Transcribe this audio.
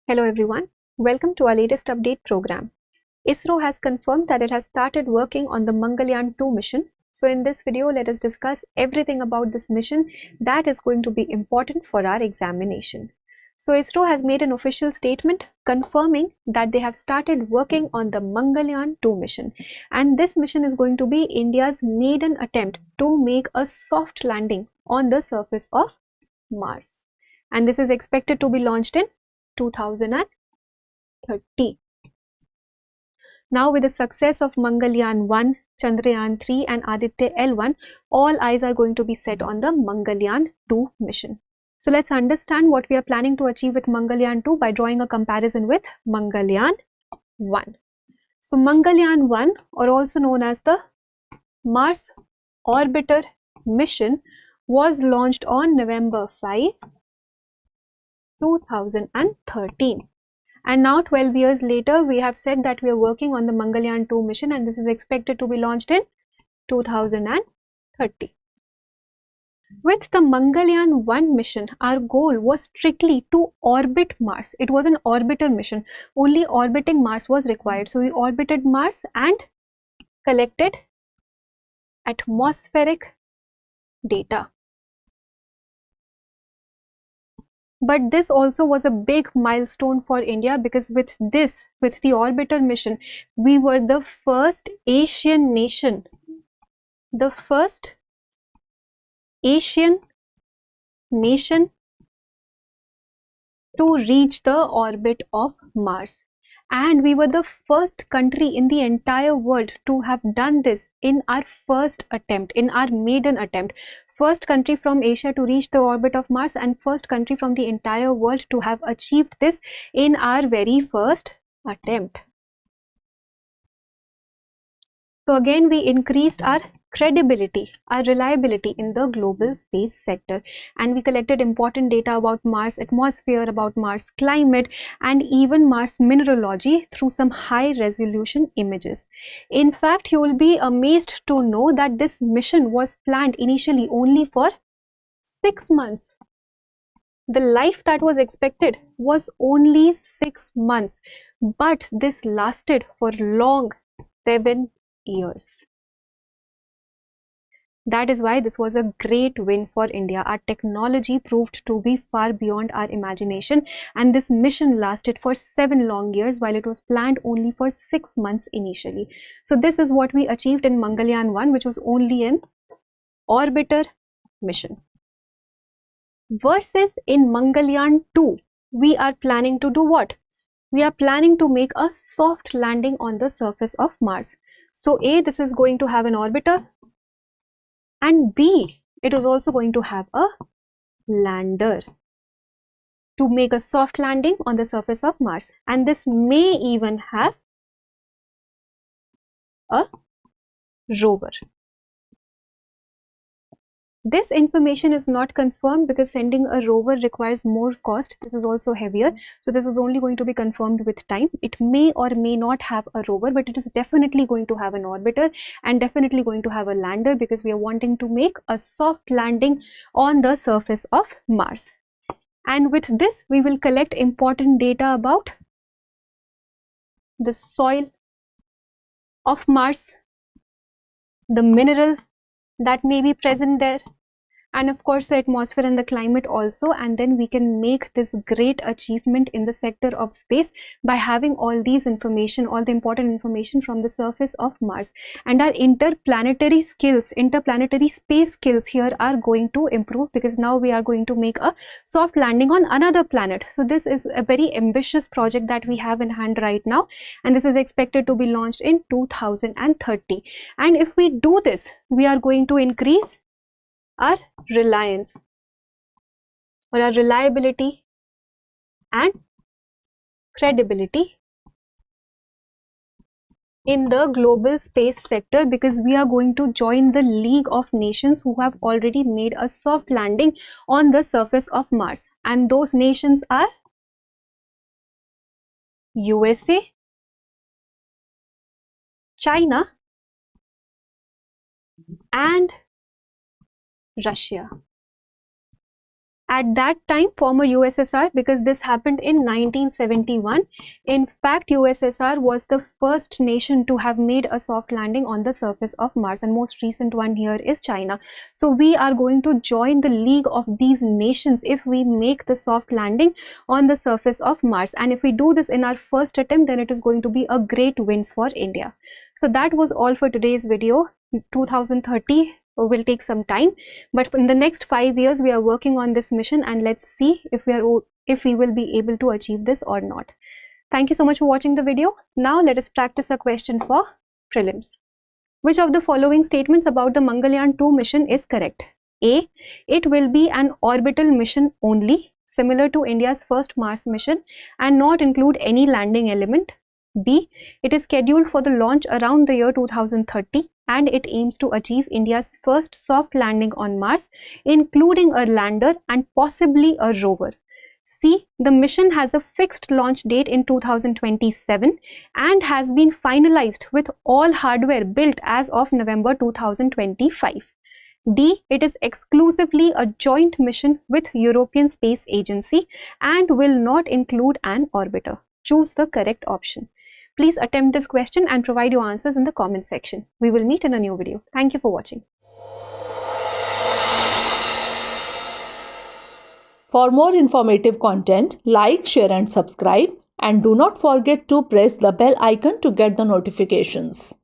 Hello everyone, welcome to our latest update program. ISRO has confirmed that it has started working on the Mangalyaan-2 mission. So in this video, let us discuss everything about this mission that is going to be important for our examination. So ISRO has made an official statement confirming that they have started working on the Mangalyaan-2 mission. And this mission is going to be India's maiden attempt to make a soft landing on the surface of Mars. And this is expected to be launched in 2030. Now, with the success of Mangalyaan-1, Chandrayaan-3 and Aditya L1, all eyes are going to be set on the Mangalyaan-2 mission. So let's understand what we are planning to achieve with Mangalyaan-2 by drawing a comparison with Mangalyaan-1. So Mangalyaan-1, or also known as the Mars Orbiter mission, was launched on November 5, 2013. And now 12 years later, we have said that we are working on the Mangalyaan-2 mission, and this is expected to be launched in 2030. With the Mangalyaan-1 mission, our goal was strictly to orbit Mars. It was an orbiter mission. Only orbiting Mars was required. So we orbited Mars and collected atmospheric data. But this also was a big milestone for India, because with the orbiter mission, we were the first Asian nation, to reach the orbit of Mars. And we were the first country in the entire world to have done this in our first attempt, in our maiden attempt. First country from Asia to reach the orbit of Mars, and first country from the entire world to have achieved this in our very first attempt. So again, we increased our credibility, our reliability in the global space sector, and we collected important data about Mars atmosphere, about Mars climate, and even Mars mineralogy through some high resolution images. In fact, you will be amazed to know that this mission was planned initially only for 6 months. The life that was expected was only 6 months, but this lasted for long 7 years. That is why this was a great win for India. Our technology proved to be far beyond our imagination, and this mission lasted for 7 long years while it was planned only for 6 months initially. So this is what we achieved in Mangalyaan-1, which was only an orbiter mission. Versus in Mangalyaan-2, we are planning to do what? We are planning to make a soft landing on the surface of Mars. So A, this is going to have an orbiter, and B, it is also going to have a lander to make a soft landing on the surface of Mars. And this may even have a rover. This information is not confirmed because sending a rover requires more cost. This is also heavier. So this is only going to be confirmed with time. It may or may not have a rover, but it is definitely going to have an orbiter and definitely going to have a lander, because we are wanting to make a soft landing on the surface of Mars. And with this, we will collect important data about the soil of Mars, the minerals that may be present there, and of course the atmosphere and the climate also. And then we can make this great achievement in the sector of space by having all these information, all the important information from the surface of Mars. And our interplanetary skills, interplanetary space skills here are going to improve, because now we are going to make a soft landing on another planet. So this is a very ambitious project that we have in hand right now, and this is expected to be launched in 2030. And if we do this, we are going to increase our reliance, or our reliability and credibility in the global space sector, because we are going to join the League of Nations who have already made a soft landing on the surface of Mars. And those nations are USA, China, and Russia. At that time, former USSR, because this happened in 1971, in fact, USSR was the first nation to have made a soft landing on the surface of Mars, and most recent one here is China. So we are going to join the league of these nations if we make the soft landing on the surface of Mars. And if we do this in our first attempt, then it is going to be a great win for India. So that was all for today's video. 2030 will take some time, but in the next 5 years we are working on this mission, and let's see if we will be able to achieve this or not. Thank you so much for watching the video. Now let us practice a question for prelims. Which of the following statements about the Mangalyaan-2 mission is correct? A. It will be an orbital mission only, similar to India's first Mars mission, and not include any landing element. B. It is scheduled for the launch around the year 2030, and it aims to achieve India's first soft landing on Mars, including a lander and possibly a rover. C. The mission has a fixed launch date in 2027 and has been finalized with all hardware built as of November 2025. D. It is exclusively a joint mission with European Space Agency and will not include an orbiter. Choose the correct option. Please attempt this question and provide your answers in the comment section. We will meet in a new video. Thank you for watching. For more informative content, like, share and subscribe, and do not forget to press the bell icon to get the notifications.